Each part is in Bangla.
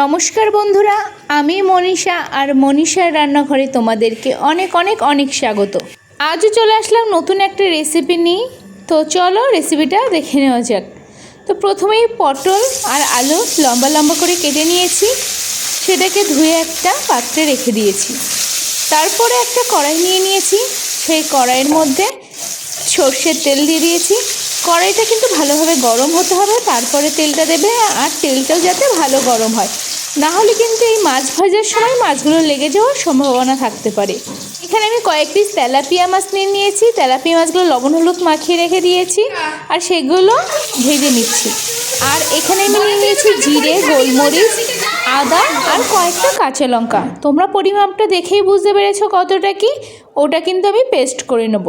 নমস্কার বন্ধুরা, আমি মনীষা আর মনীষার রান্নাঘরে তোমাদেরকে অনেক অনেক অনেক স্বাগত। আজও চলে আসলাম নতুন একটা রেসিপি নিয়ে। তো চলো রেসিপিটা দেখে নেওয়া যাক। তো প্রথমেই পটল আর আলু লম্বা লম্বা করে কেটে নিয়েছি, সেটাকে ধুয়ে একটা পাত্রে রেখে দিয়েছি। তারপরে একটা কড়াই নিয়ে নিয়েছি, সেই কড়াইয়ের মধ্যে সর্ষের তেল দিয়ে দিয়েছি। কড়াইটা কিন্তু ভালোভাবে গরম হতে হবে, তারপরে তেলটা দেবে। আর তেলটাও যাতে ভালো গরম হয়, না হলে কিন্তু এই মাছ ভাজার সময় মাছগুলো লেগে যাওয়ার সম্ভাবনা থাকতে পারে। এখানে আমি কয়েক পিস তেলাপিয়া মাছ নিয়ে নিয়েছি। তেলাপিয়া মাছগুলো লবণ হলুদ মাখিয়ে রেখে দিয়েছি আর সেগুলো ভেজে নিচ্ছি। আর এখানে আমি নিয়ে নিয়েছি জিরে, গোলমরিচ, আদা আর কয়েকটা কাঁচা লঙ্কা। তোমরা পরিমাপটা দেখেই বুঝতে পেরেছো কতটা কি, ওটা কিন্তু আমি পেস্ট করে নেব।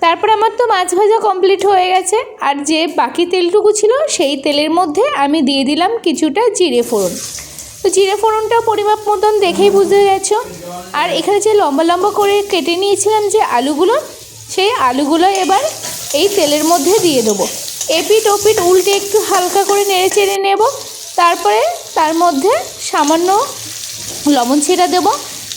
তারপর আমার তো মাছ ভাজা কমপ্লিট হয়ে গেছে। আর যে বাকি তেলটুকু ছিল সেই তেলের মধ্যে আমি দিয়ে দিলাম কিছুটা জিরে ফোড়ন। তো জিরে ফোড়নটা পরিমাপ মতন দেখেই বুঝতে গেছো। আর এখানে যে লম্বা লম্বা করে কেটে নিয়েছিলাম যে আলুগুলো, সেই আলুগুলো এবার এই তেলের মধ্যে দিয়ে দেবো। এপিট ওপিট উল্টে একটু হালকা করে নেড়ে চেড়ে নেব। তারপরে তার মধ্যে সামান্য লবণ ছিটা দেবো,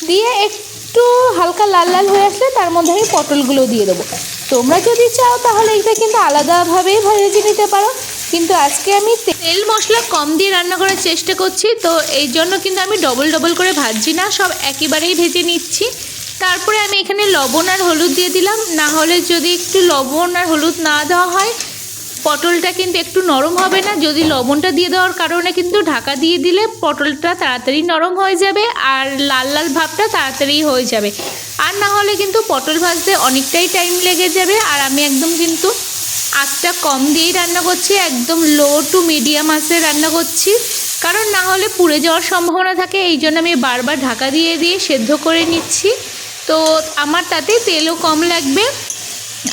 দিয়ে একটু হালকা লাল লাল হয়ে আসলে তার মধ্যে আমি পটলগুলো দিয়ে দেবো। তোমরা যদি চাও তাহলে এটা কিন্তু আলাদাভাবেই ভেজে নিতে পারো, কিন্তু আজকে আমি তেল মশলা কম দিয়ে রান্না করার চেষ্টা করছি। তো এই জন্য কিন্তু আমি ডবল ডবল করে ভাজছি না, সব একেবারেই ভেজে নিচ্ছি। তারপরে আমি এখানে লবণ আর হলুদ দিয়ে দিলাম। না হলে যদি একটু লবণ আর হলুদ না দেওয়া হয়, পটলটা কিন্তু একটু নরম হবে না। যদি লবণটা দিয়ে দেওয়ার কারণে কিন্তু ঢাকা দিয়ে দিলে পটলটা তাড়াতাড়ি নরম হয়ে যাবে আর লাল লাল ভাবটা তাড়াতাড়ি হয়ে যাবে। আর না হলে কিন্তু পটল ভাজতে অনেকটাই টাইম লেগে যাবে। আর আমি একদম কিন্তু আঁচটা কম দিয়েই রান্না করছি, একদম লো টু মিডিয়াম আঁচে রান্না করছি, কারণ না হলে পুড়ে যাওয়ার সম্ভাবনা থাকে। এই জন্য আমি বারবার ঢাকা দিয়ে দিয়ে সেদ্ধ করে নিচ্ছি। তো আমার তাতে তেলও কম লাগবে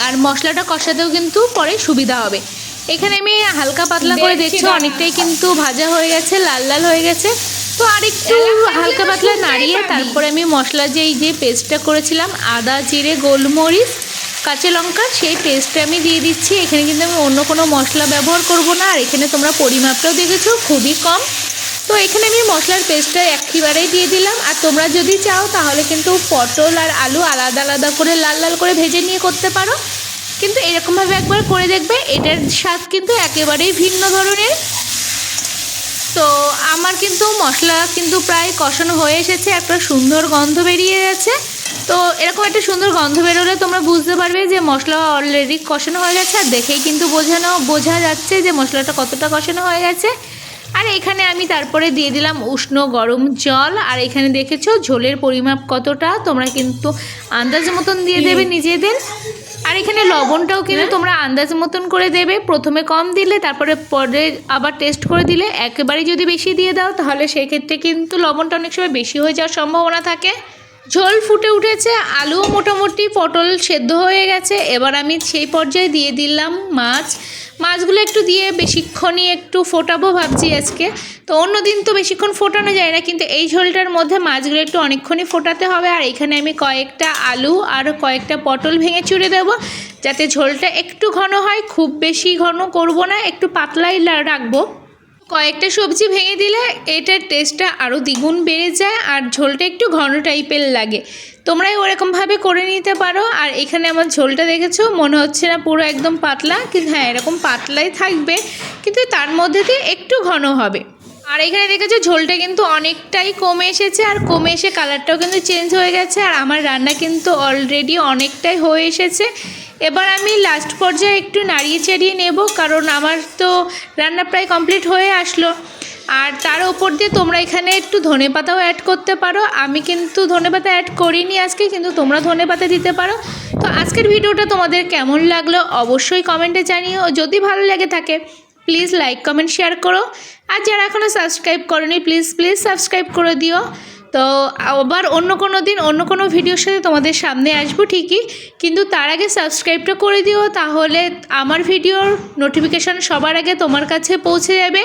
আর মশলাটা কষাতেও কিন্তু পরে সুবিধা হবে। এখানে আমি হালকা পাতলা করে দেখছি অনেকটাই কিন্তু ভাজা হয়ে গেছে, লাল লাল হয়ে গেছে। তো আর একটু হালকা পাতলা নাড়িয়ে তারপরে আমি মশলা যে পেস্টটা করেছিলাম, আদা জিরে গোলমরিচ কাঁচা লঙ্কা, সেই পেস্টটা আমি দিয়ে দিচ্ছি। এখানে কিন্তু আমি অন্য কোনো মশলা ব্যবহার করব না। আর এখানে তোমরা পরিমাপটাও দেখেছো খুবই কম। তো এখানে আমি মশলার পেস্টটা একেবারেই দিয়ে দিলাম। আর তোমরা যদি চাও তাহলে কিন্তু পটল আর আলু আলাদা আলাদা করে লাল লাল করে ভেজে নিয়ে করতে পারো, কিন্তু এরকমভাবে একবার করে দেখবে, এটার স্বাদ কিন্তু একেবারেই ভিন্ন ধরনের। তো আমার কিন্তু মশলা কিন্তু প্রায় কষানো হয়ে এসেছে, একটা সুন্দর গন্ধ বেরিয়ে গেছে। তো এরকম একটা সুন্দর গন্ধ বেরোলে তোমরা বুঝতে পারবে যে মশলা অলরেডি কষানো হয়ে গেছে। আর দেখেই কিন্তু বোঝা যাচ্ছে যে মশলাটা কতটা কষানো হয়ে গেছে। আর এখানে আমি তারপরে দিয়ে দিলাম উষ্ণ গরম জল। আর এখানে দেখেছো ঝোলের পরিমাপ কতটা, তোমরা কিন্তু আন্দাজ মতন দিয়ে দেবে নিজেদের। আর এখানে লবণটাও কিন্তু তোমরা আন্দাজ মতন করে দেবে, প্রথমে কম দিলে তারপরে পরে আবার টেস্ট করে দিলে। একেবারে যদি বেশি দিয়ে দাও তাহলে সেই ক্ষেত্রে কিন্তু লবণটা অনেক সময় বেশি হয়ে যাওয়ার সম্ভাবনা থাকে। ঝোল ফুটে উঠেছে, আলুও মোটামুটি পটল সেদ্ধ হয়ে গেছে। এবার আমি সেই পর্যায়ে দিয়ে দিলাম মাছগুলো একটু দিয়ে বেশিক্ষণই একটু ফোটাবো ভাবছি আজকে। তো অন্য দিন তো বেশিক্ষণ ফোটানো যায় না, কিন্তু এই ঝোলটার মধ্যে মাছগুলো একটু অনেকক্ষণই ফোটাতে হবে। আর এখানে আমি কয়েকটা আলু আর কয়েকটা পটল ভেঙে চুড়ে দেবো, যাতে ঝোলটা একটু ঘন হয়। খুব বেশি ঘন করব না, একটু পাতলাই রাখবো। কয়েকটা সবজি ভেঙে দিলে এটার টেস্টটা আরও দ্বিগুণ বেড়ে যায় আর ঝোলটা একটু ঘন টাইপের লাগে। তোমরাই ওরকমভাবে করে নিতে পারো। আর এখানে আমার ঝোলটা দেখেছো, মনে হচ্ছে না পুরো একদম পাতলা, কিন্তু হ্যাঁ এরকম পাতলাই থাকবে, কিন্তু তার মধ্যে দিয়ে একটু ঘন হবে। আর এখানে দেখেছো ঝোলটা কিন্তু অনেকটাই কমে এসেছে, আর কমে এসে কালারটাও কিন্তু চেঞ্জ হয়ে গেছে। আর আমার রান্না কিন্তু অলরেডি অনেকটাই হয়ে এসেছে। এবার আমি লাস্ট পর্যায়ে একটু নাড়িয়ে চাড়িয়ে নেব, কারণ আমার তো রান্না প্রায় কমপ্লিট হয়ে আসলো। আর তার ওপর দিয়ে তোমরা এখানে একটু ধনেপাতাও অ্যাড করতে পারো। আমি কিন্তু ধনেপাতা অ্যাড করিনি আজকে, কিন্তু তোমরা ধনেপাতা দিতে পারো। তো আজকের ভিডিওটা তোমাদের কেমন লাগলো অবশ্যই কমেন্টে জানিও। যদি ভালো লেগে থাকে প্লিজ লাইক কমেন্ট শেয়ার করো। আর যারা এখনও সাবস্ক্রাইব করোনি প্লিজ সাবস্ক্রাইব করে দিও। তো আবার অন্য কোনো দিন অন্য কোনো ভিডিওর সাথে তোমাদের সামনে আসবো ঠিকই, কিন্তু তার আগে সাবস্ক্রাইবটা করে দিও, তাহলে আমার ভিডিওর নোটিফিকেশান সবার আগে তোমার কাছে পৌঁছে যাবে।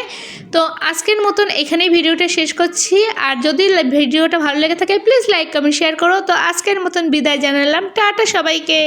তো আজকের মতন এখানেই ভিডিওটা শেষ করছি। আর যদি ভিডিওটা ভালো লেগে থাকে প্লিজ লাইক কমেন্ট শেয়ার করো। তো আজকের মতন বিদায় জানালাম, টাটা সবাইকে।